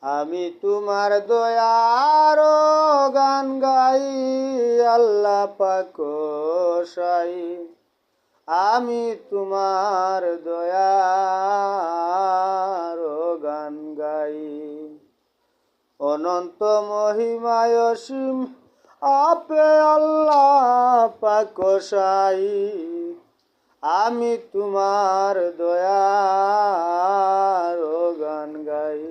আমি তোমার দয়ার গান গাই আল্লাহ পাক সাই। আমি তোমার দয়ার গান গাই। অনন্ত মহিমায় অসীম আপে আল্লাহ পাক সাই। আমি তোমার দয়ার গান গাই।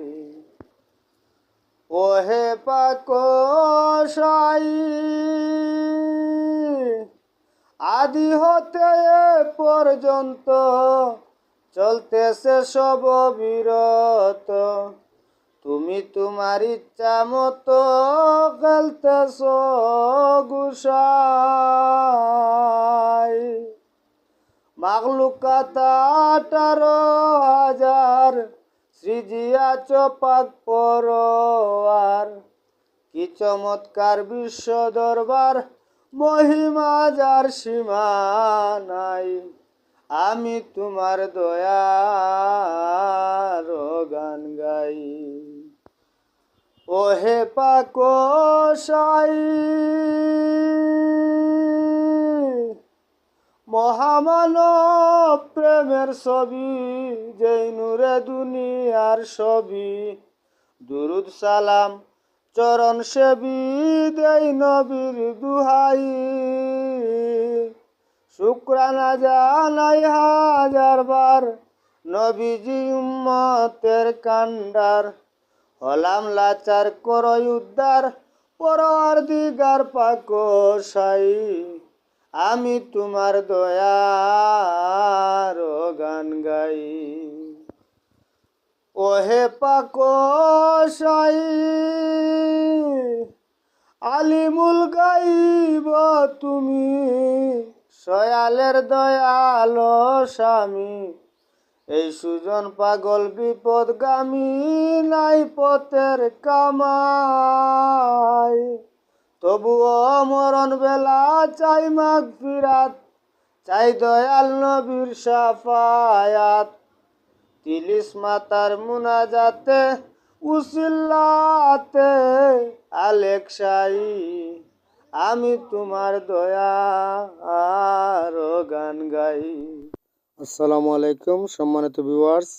ওহে পাক সাই, আদি হতে এ পর্যন্ত চলতেছে সব বিরত। তুমি তোমার ইচ্ছা মতো খেলতেছ গুসাই। মাগলুকাত 18,000 সৃজিয়াছ পাক পরোয়ার। কি চমৎকার বিশ্ব দরবার, মহিমা যার সীমা নাই। আমি তোমার দয়ার গান গাই। ওহে পাক সাই, মহামানব প্রেমের ছবি, যেই নূরে দুনিয়ার ছবি। দুরুদ সালাম চরণ সেবী, দেই নবীর দুহাই। শুকরানা জানাই হাজার বার, নবীজি উম্মতের কান্ডার। হলাম লাচার করই উদ্ধার, পরওয়ারদিগার পাক সাই। আমি তোমার দয়ার গান গাই। ওহে পাক সাই, আলিমুল গাইব তুমি, সয়ালের দয়াল স্বামী। এই সুজন পাগল বিপদগামী, নাই পথের কামাই। তবুও মরণ বেলা চাই মাগফিরাত, চাই দয়াল নবীর শাফায়াত। তিলিস মাতার মুনাজাতে, উসিলাতে আলেকশাই। আমি তোমার দয়ার গান গাই। আসসালামু আলাইকুম সম্মানিত ভিউয়ার্স,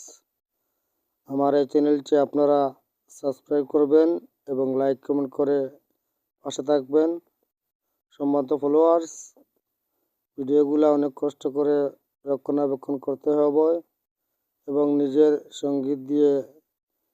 আমার এই চ্যানেলটি আপনারা সাবস্ক্রাইব করবেন এবং লাইক কমেন্ট করে পাশে থাকবেন। সম্মানিত ফলোয়ার্স, ভিডিওগুলো অনেক কষ্ট করে রক্ষণাবেক্ষণ করতে হবে এবং নিজের সঙ্গীত দিয়ে